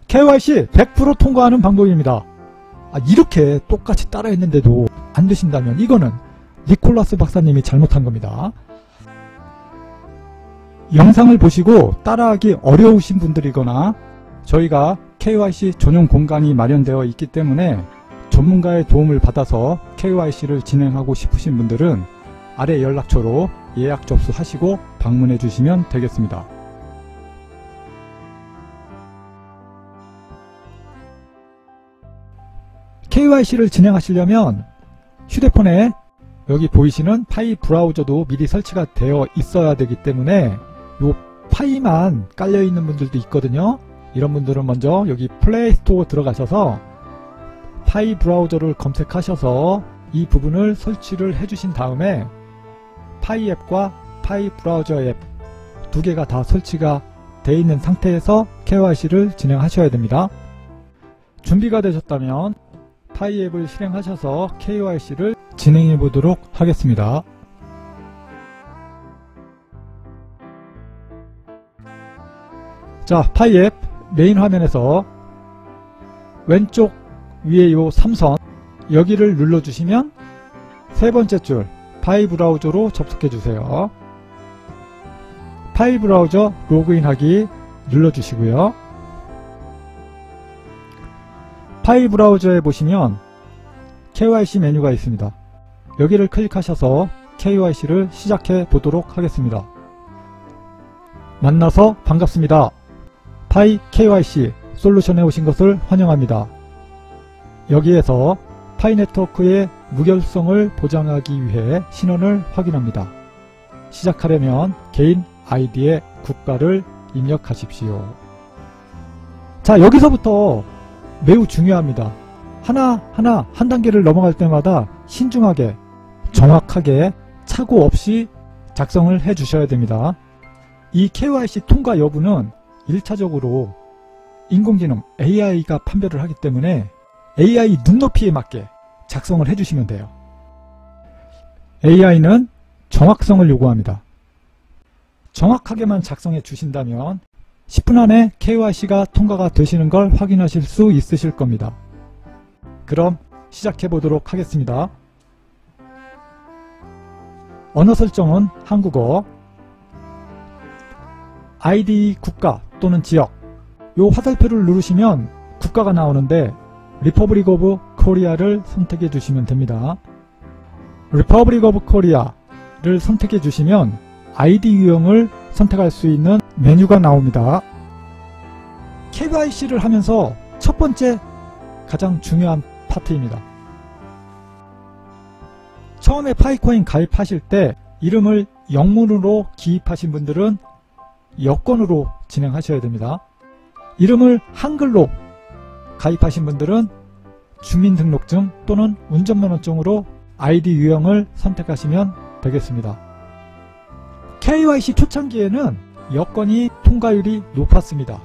KYC 100% 통과하는 방법입니다. 이렇게 똑같이 따라 했는데도 안 되신다면 이거는 니콜라스 박사님이 잘못한 겁니다. 영상을 보시고 따라하기 어려우신 분들이거나 저희가 KYC 전용 공간이 마련되어 있기 때문에 전문가의 도움을 받아서 KYC를 진행하고 싶으신 분들은 아래 연락처로 예약 접수하시고 방문해 주시면 되겠습니다. KYC를 진행하시려면 휴대폰에 여기 보이시는 파이 브라우저도 미리 설치가 되어 있어야 되기 때문에 요 파이만 깔려 있는 분들도 있거든요. 이런 분들은 먼저 여기 플레이 스토어 들어가셔서 파이 브라우저를 검색하셔서 이 부분을 설치를 해주신 다음에 파이 앱과 파이 브라우저 앱 두 개가 다 설치가 되어 있는 상태에서 KYC를 진행하셔야 됩니다. 준비가 되셨다면 파이 앱을 실행하셔서 KYC를 진행해 보도록 하겠습니다. 자, 파이 앱 메인 화면에서 왼쪽 위에 요 3선 여기를 눌러주시면 세 번째 줄 파이 브라우저로 접속해 주세요. 파이 브라우저 로그인하기 눌러주시고요. 파이 브라우저에 보시면 KYC 메뉴가 있습니다. 여기를 클릭하셔서 KYC를 시작해 보도록 하겠습니다. 만나서 반갑습니다. 파이 KYC 솔루션에 오신 것을 환영합니다. 여기에서 파이 네트워크의 무결성을 보장하기 위해 신원을 확인합니다. 시작하려면 개인 아이디의 국가를 입력하십시오. 자, 여기서부터 매우 중요합니다. 하나하나 한 단계를 넘어갈 때마다 신중하게 정확하게 착오 없이 작성을 해 주셔야 됩니다. 이 KYC 통과 여부는 1차적으로 인공지능 AI가 판별을 하기 때문에 AI 눈높이에 맞게 작성을 해주시면 돼요. AI는 정확성을 요구합니다. 정확하게만 작성해 주신다면 10분 안에 KYC가 통과가 되시는 걸 확인하실 수 있으실 겁니다. 그럼 시작해 보도록 하겠습니다. 언어 설정은 한국어, 아이디 국가 또는 지역, 요 화살표를 누르시면 국가가 나오는데 리퍼블릭 오브 코리아를 선택해 주시면 됩니다. 리퍼블릭 오브 코리아를 선택해 주시면 아이디 유형을 선택할 수 있는 메뉴가 나옵니다. KYC를 하면서 첫 번째 가장 중요한 파트입니다. 처음에 파이코인 가입하실 때 이름을 영문으로 기입하신 분들은 여권으로 진행하셔야 됩니다. 이름을 한글로 가입하신 분들은 주민등록증 또는 운전면허증으로 아이디 유형을 선택하시면 되겠습니다. KYC 초창기에는 여건이 통과율이 높았습니다.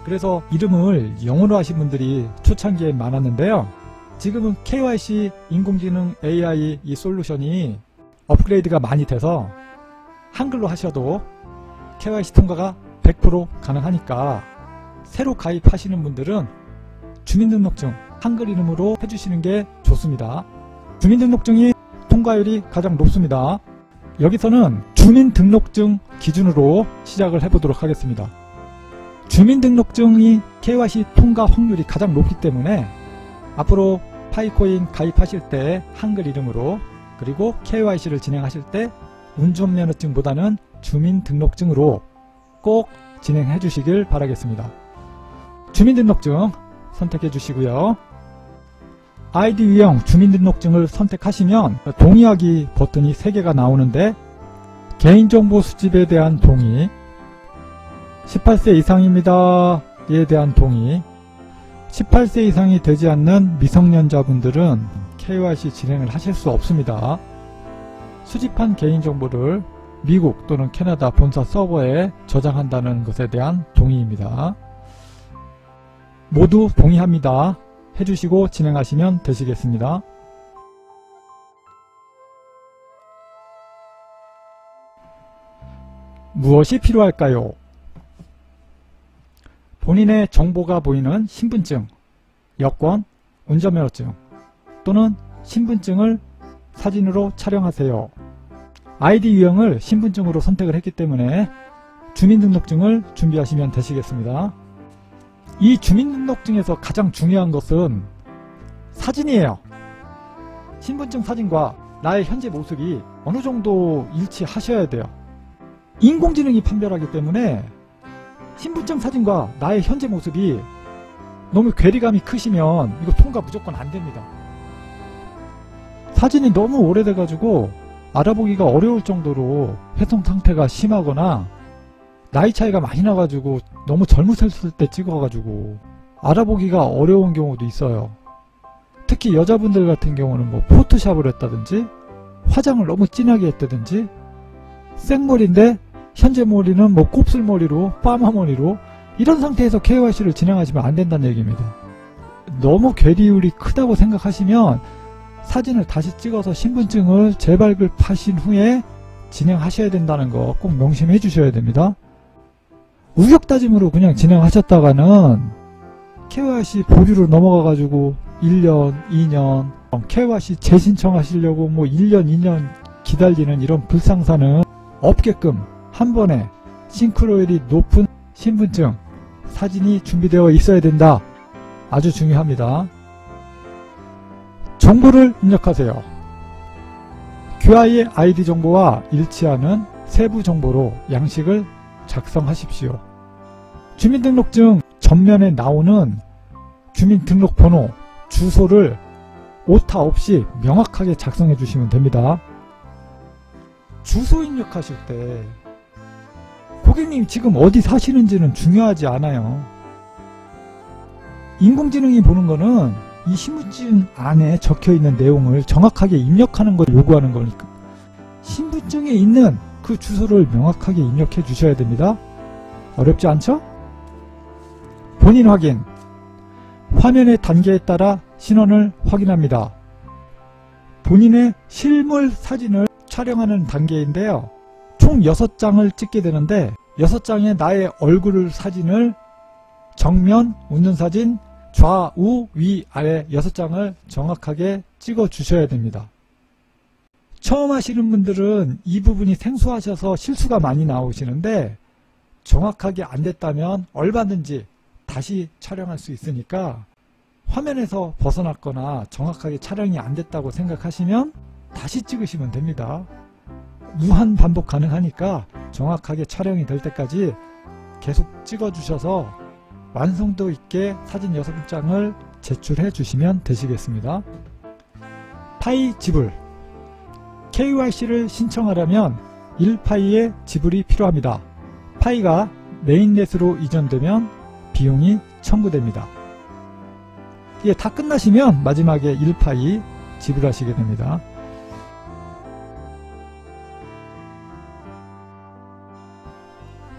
그래서 이름을 영어로 하신 분들이 초창기에 많았는데요. 지금은 KYC 인공지능 AI 이 솔루션이 업그레이드가 많이 돼서 한글로 하셔도 KYC 통과가 100% 가능하니까 새로 가입하시는 분들은 주민등록증 한글 이름으로 해주시는 게 좋습니다. 주민등록증이 통과율이 가장 높습니다. 여기서는 주민등록증 기준으로 시작을 해보도록 하겠습니다. 주민등록증이 KYC 통과 확률이 가장 높기 때문에 앞으로 파이코인 가입하실 때 한글 이름으로, 그리고 KYC를 진행하실 때 운전면허증보다는 주민등록증으로 꼭 진행해 주시길 바라겠습니다. 주민등록증 선택해 주시고요. 아이디 유형 주민등록증을 선택하시면 동의하기 버튼이 3개가 나오는데 개인정보 수집에 대한 동의, 18세 이상입니다 에 대한 동의, 18세 이상이 되지 않는 미성년자분들은 KYC 진행을 하실 수 없습니다. 수집한 개인정보를 미국 또는 캐나다 본사 서버에 저장한다는 것에 대한 동의입니다. 모두 동의합니다 해주시고 진행하시면 되시겠습니다. 무엇이 필요할까요? 본인의 정보가 보이는 신분증, 여권, 운전면허증 또는 신분증을 사진으로 촬영하세요. 아이디 유형을 신분증으로 선택을 했기 때문에 주민등록증을 준비하시면 되시겠습니다. 이 주민등록증에서 가장 중요한 것은 사진이에요. 신분증 사진과 나의 현재 모습이 어느 정도 일치하셔야 돼요. 인공지능이 판별하기 때문에 신분증 사진과 나의 현재 모습이 너무 괴리감이 크시면 이거 통과 무조건 안 됩니다. 사진이 너무 오래돼 가지고 알아보기가 어려울 정도로 훼손 상태가 심하거나 나이 차이가 많이 나가지고 너무 젊으셨을 때 찍어가지고 알아보기가 어려운 경우도 있어요. 특히 여자분들 같은 경우는 뭐 포토샵을 했다든지 화장을 너무 진하게 했다든지 생머리인데 현재 머리는 뭐 곱슬머리로 파마머리로 이런 상태에서 KYC를 진행하시면 안 된다는 얘기입니다. 너무 괴리율이 크다고 생각하시면 사진을 다시 찍어서 신분증을 재발급하신 후에 진행하셔야 된다는 거 꼭 명심해 주셔야 됩니다. 우격다짐으로 그냥 진행하셨다가는 KYC 보류로 넘어가가지고 1년, 2년 KYC 재신청하시려고 뭐 1년, 2년 기다리는 이런 불상사는 없게끔 한 번에 싱크로율이 높은 신분증 사진이 준비되어 있어야 된다. 아주 중요합니다. 정보를 입력하세요. QI의 아이디 정보와 일치하는 세부 정보로 양식을 작성하십시오. 주민등록증 전면에 나오는 주민등록번호, 주소를 오타 없이 명확하게 작성해 주시면 됩니다. 주소 입력하실 때 고객님 지금 어디 사시는지는 중요하지 않아요. 인공지능이 보는 거는 이 신분증 안에 적혀있는 내용을 정확하게 입력하는 걸 요구하는 거니까 신분증에 있는 그 주소를 명확하게 입력해 주셔야 됩니다. 어렵지 않죠? 본인 확인. 화면의 단계에 따라 신원을 확인합니다. 본인의 실물 사진을 촬영하는 단계인데요. 총 6장을 찍게 되는데 6장의 나의 얼굴 사진을 정면, 웃는 사진, 좌우, 위, 아래 6장을 정확하게 찍어 주셔야 됩니다. 처음 하시는 분들은 이 부분이 생소하셔서 실수가 많이 나오시는데 정확하게 안 됐다면 얼마든지 다시 촬영할 수 있으니까 화면에서 벗어났거나 정확하게 촬영이 안 됐다고 생각하시면 다시 찍으시면 됩니다. 무한 반복 가능하니까 정확하게 촬영이 될 때까지 계속 찍어 주셔서 완성도 있게 사진 6장을 제출해 주시면 되시겠습니다. 파이 지불. KYC를 신청하려면 1파이의 지불이 필요합니다. 파이가 메인넷으로 이전되면 비용이 청구됩니다. 이게 다 끝나시면 마지막에 1파이 지불하시게 됩니다.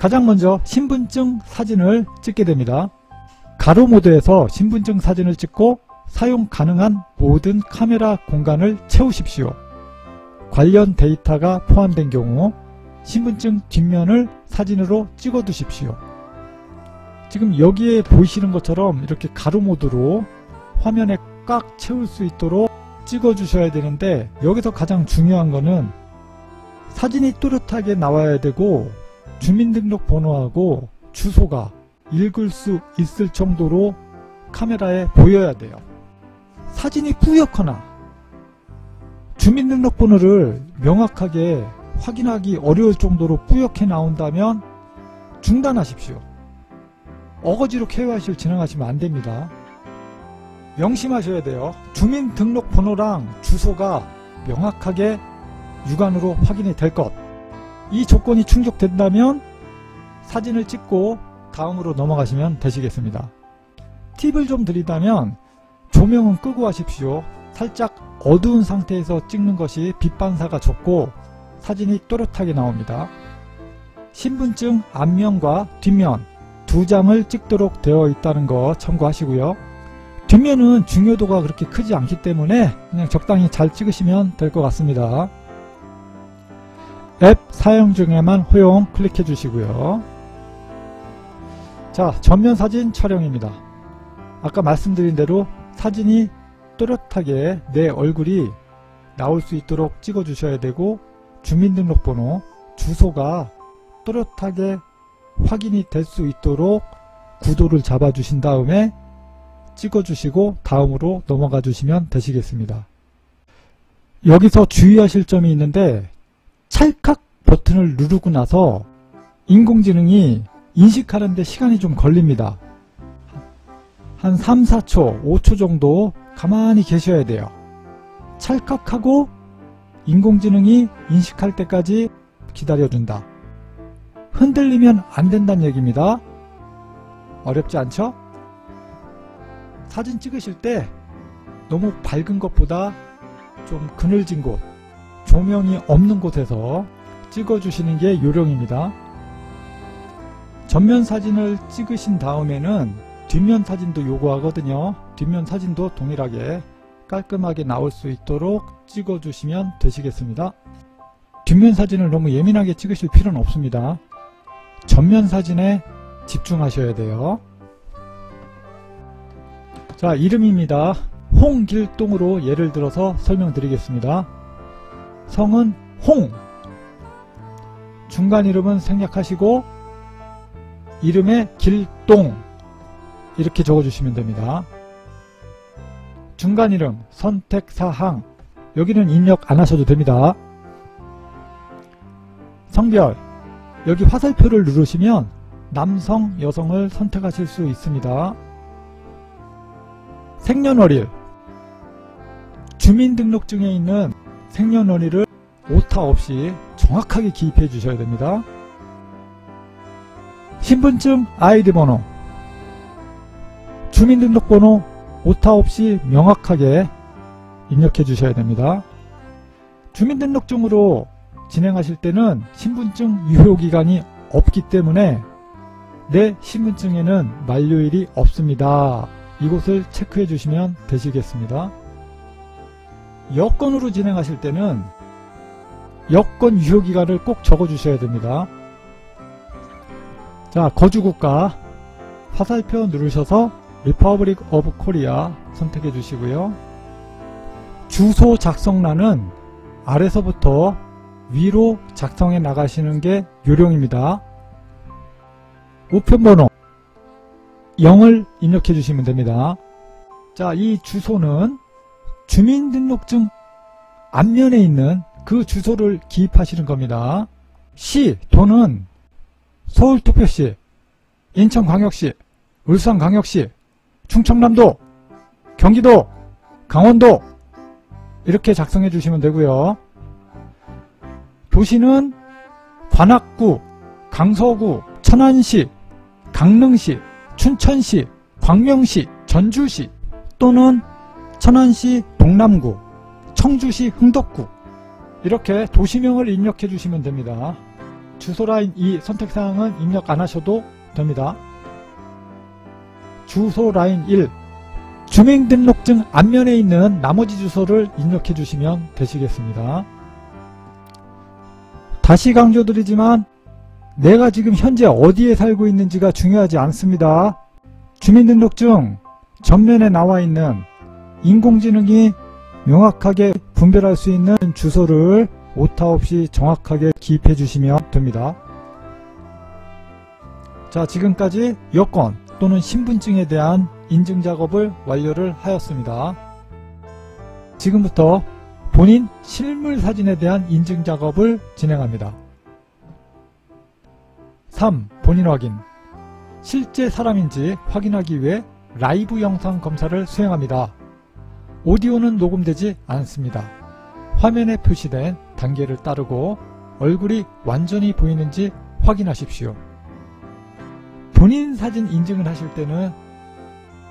가장 먼저 신분증 사진을 찍게 됩니다. 가로 모드에서 신분증 사진을 찍고 사용 가능한 모든 카메라 공간을 채우십시오. 관련 데이터가 포함된 경우 신분증 뒷면을 사진으로 찍어 두십시오. 지금 여기에 보이시는 것처럼 이렇게 가로 모드로 화면에 꽉 채울 수 있도록 찍어 주셔야 되는데 여기서 가장 중요한 거는 사진이 또렷하게 나와야 되고 주민등록번호하고 주소가 읽을 수 있을 정도로 카메라에 보여야 돼요. 사진이 뿌옇거나 주민등록번호를 명확하게 확인하기 어려울 정도로 뿌옇게 나온다면 중단하십시오. 어거지로 KYC를 진행하시면 안됩니다. 명심하셔야 돼요. 주민등록번호랑 주소가 명확하게 육안으로 확인이 될 것. 이 조건이 충족된다면 사진을 찍고 다음으로 넘어가시면 되시겠습니다. 팁을 좀 드리자면 조명은 끄고 하십시오. 살짝 어두운 상태에서 찍는 것이 빛 반사가 적고 사진이 또렷하게 나옵니다. 신분증 앞면과 뒷면 두 장을 찍도록 되어 있다는 거 참고하시고요. 뒷면은 중요도가 그렇게 크지 않기 때문에 그냥 적당히 잘 찍으시면 될 것 같습니다. 앱 사용 중에만 허용 클릭해 주시고요. 자, 전면 사진 촬영입니다. 아까 말씀드린 대로 사진이 또렷하게 내 얼굴이 나올 수 있도록 찍어 주셔야 되고, 주민등록번호, 주소가 또렷하게 확인이 될 수 있도록 구도를 잡아 주신 다음에 찍어 주시고 다음으로 넘어가 주시면 되시겠습니다. 여기서 주의하실 점이 있는데, 찰칵 버튼을 누르고 나서 인공지능이 인식하는 데 시간이 좀 걸립니다. 한 3, 4초, 5초 정도 가만히 계셔야 돼요. 찰칵하고 인공지능이 인식할 때까지 기다려준다. 흔들리면 안 된다는 얘기입니다. 어렵지 않죠? 사진 찍으실 때 너무 밝은 것보다 좀 그늘진 곳, 조명이 없는 곳에서 찍어주시는 게 요령입니다. 전면 사진을 찍으신 다음에는 뒷면 사진도 요구하거든요. 뒷면 사진도 동일하게 깔끔하게 나올 수 있도록 찍어주시면 되시겠습니다. 뒷면 사진을 너무 예민하게 찍으실 필요는 없습니다. 전면 사진에 집중하셔야 돼요. 자, 이름입니다. 홍길동으로 예를 들어서 설명드리겠습니다. 성은 홍, 중간 이름은 생략하시고 이름에 길동 이렇게 적어주시면 됩니다. 중간 이름 선택사항, 여기는 입력 안 하셔도 됩니다. 성별, 여기 화살표를 누르시면 남성, 여성을 선택하실 수 있습니다. 생년월일, 주민등록증에 있는 생년월일을 오타 없이 정확하게 기입해 주셔야 됩니다. 신분증 아이디 번호, 주민등록번호 오타 없이 명확하게 입력해 주셔야 됩니다. 주민등록증으로 진행하실 때는 신분증 유효기간이 없기 때문에 내 신분증에는 만료일이 없습니다. 이곳을 체크해 주시면 되시겠습니다. 여권으로 진행하실 때는 여권 유효기간을 꼭 적어 주셔야 됩니다. 자, 거주국가 화살표 누르셔서 리퍼블릭 오브 코리아 선택해 주시고요. 주소 작성란은 아래서부터 위로 작성해 나가시는 게 요령입니다. 우편번호 0을 입력해 주시면 됩니다. 자, 이 주소는 주민등록증 앞면에 있는 그 주소를 기입하시는 겁니다. 시 또는 서울특별시, 인천광역시, 울산광역시, 충청남도, 경기도, 강원도 이렇게 작성해 주시면 되고요. 도시는 관악구, 강서구, 천안시, 강릉시, 춘천시, 광명시, 전주시 또는 천안시 동남구, 청주시 흥덕구 이렇게 도시명을 입력해 주시면 됩니다. 주소 라인 2 선택사항은 입력 안 하셔도 됩니다. 주소 라인 1, 주민등록증 앞면에 있는 나머지 주소를 입력해 주시면 되시겠습니다. 다시 강조드리지만 내가 지금 현재 어디에 살고 있는지가 중요하지 않습니다. 주민등록증 전면에 나와 있는 인공지능이 명확하게 분별할 수 있는 주소를 오타 없이 정확하게 기입해 주시면 됩니다. 자, 지금까지 여권 또는 신분증에 대한 인증 작업을 완료를 하였습니다. 지금부터 본인 실물 사진에 대한 인증 작업을 진행합니다. 3. 본인 확인. 실제 사람인지 확인하기 위해 라이브 영상 검사를 수행합니다. 오디오는 녹음되지 않습니다. 화면에 표시된 단계를 따르고 얼굴이 완전히 보이는지 확인하십시오. 본인 사진 인증을 하실 때는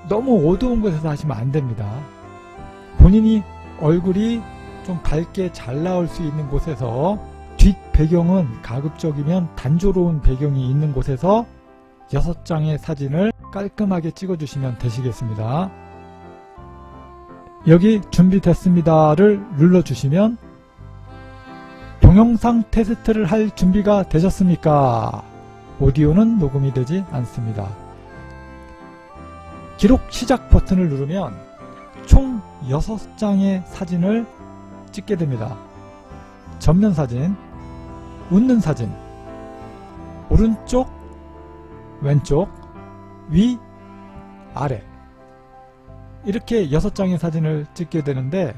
너무 어두운 곳에서 하시면 안됩니다. 본인이 얼굴이 좀 밝게 잘 나올 수 있는 곳에서, 뒷 배경은 가급적이면 단조로운 배경이 있는 곳에서 6장의 사진을 깔끔하게 찍어주시면 되시겠습니다. 여기 준비됐습니다를 눌러주시면 동영상 테스트를 할 준비가 되셨습니까? 오디오는 녹음이 되지 않습니다. 기록 시작 버튼을 누르면 총 6장의 사진을 찍게 됩니다. 전면 사진, 웃는 사진, 오른쪽, 왼쪽, 위, 아래 이렇게 6장의 사진을 찍게 되는데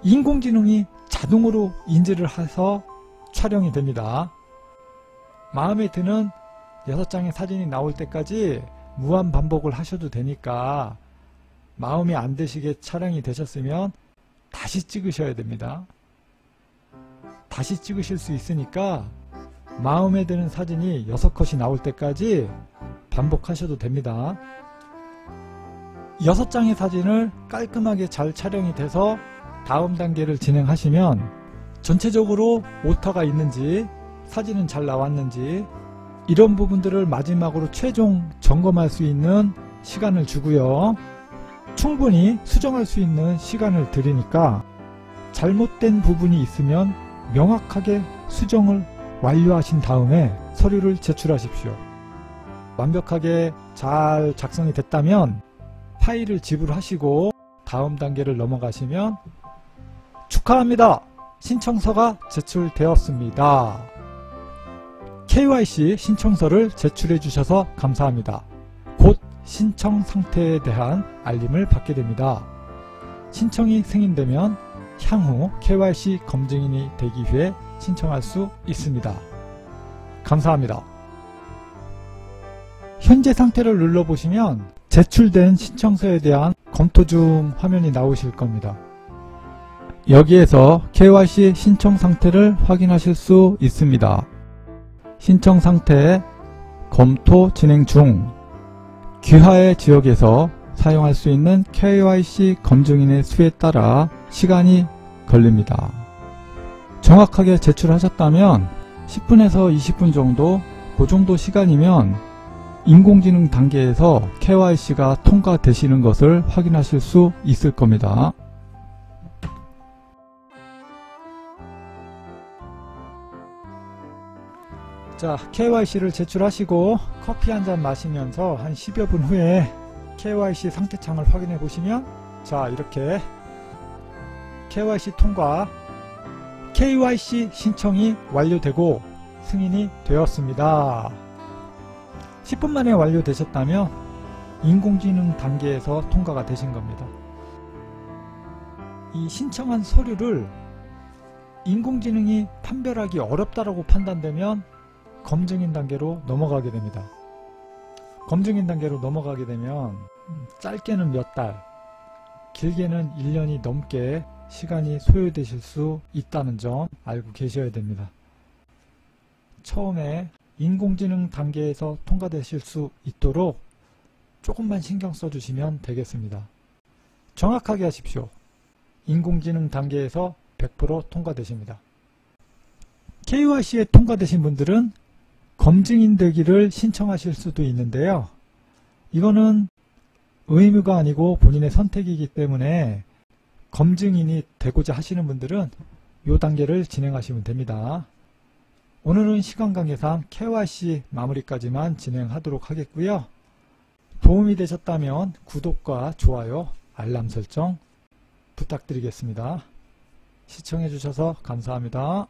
인공지능이 자동으로 인지를 해서 촬영이 됩니다. 마음에 드는 6장의 사진이 나올 때까지 무한 반복을 하셔도 되니까 마음에 안 드시게 촬영이 되셨으면 다시 찍으셔야 됩니다. 다시 찍으실 수 있으니까 마음에 드는 사진이 6컷이 나올 때까지 반복하셔도 됩니다. 6장의 사진을 깔끔하게 잘 촬영이 돼서 다음 단계를 진행하시면 전체적으로 오타가 있는지 사진은 잘 나왔는지 이런 부분들을 마지막으로 최종 점검할 수 있는 시간을 주고요. 충분히 수정할 수 있는 시간을 드리니까 잘못된 부분이 있으면 명확하게 수정을 완료하신 다음에 서류를 제출하십시오. 완벽하게 잘 작성이 됐다면 파일을 지불하시고 다음 단계를 넘어가시면 축하합니다. 신청서가 제출되었습니다. KYC 신청서를 제출해 주셔서 감사합니다. 곧 신청 상태에 대한 알림을 받게 됩니다. 신청이 승인되면 향후 KYC 검증인이 되기 위해 신청할 수 있습니다. 감사합니다. 현재 상태를 눌러보시면 제출된 신청서에 대한 검토 중 화면이 나오실 겁니다. 여기에서 KYC 신청 상태를 확인하실 수 있습니다. 신청 상태, 검토 진행 중, 귀하의 지역에서 사용할 수 있는 KYC 검증인의 수에 따라 시간이 걸립니다. 정확하게 제출하셨다면 10분에서 20분 정도, 그 정도 시간이면 인공지능 단계에서 KYC가 통과되시는 것을 확인하실 수 있을 겁니다. 자, KYC를 제출하시고 커피 한 잔 마시면서 한 10여 분 후에 KYC 상태창을 확인해 보시면 자, 이렇게 KYC 통과, KYC 신청이 완료되고 승인이 되었습니다. 10분 만에 완료되셨다면 인공지능 단계에서 통과가 되신 겁니다. 이 신청한 서류를 인공지능이 판별하기 어렵다고 판단되면 검증인 단계로 넘어가게 됩니다. 검증인 단계로 넘어가게 되면 짧게는 몇 달, 길게는 1년이 넘게 시간이 소요되실 수 있다는 점 알고 계셔야 됩니다. 처음에 인공지능 단계에서 통과되실 수 있도록 조금만 신경 써주시면 되겠습니다. 정확하게 하십시오. 인공지능 단계에서 100% 통과되십니다. KYC에 통과되신 분들은 검증인 되기를 신청하실 수도 있는데요. 이거는 의무가 아니고 본인의 선택이기 때문에 검증인이 되고자 하시는 분들은 이 단계를 진행하시면 됩니다. 오늘은 시간 관계상 KYC 마무리까지만 진행하도록 하겠고요. 도움이 되셨다면 구독과 좋아요, 알람 설정 부탁드리겠습니다. 시청해 주셔서 감사합니다.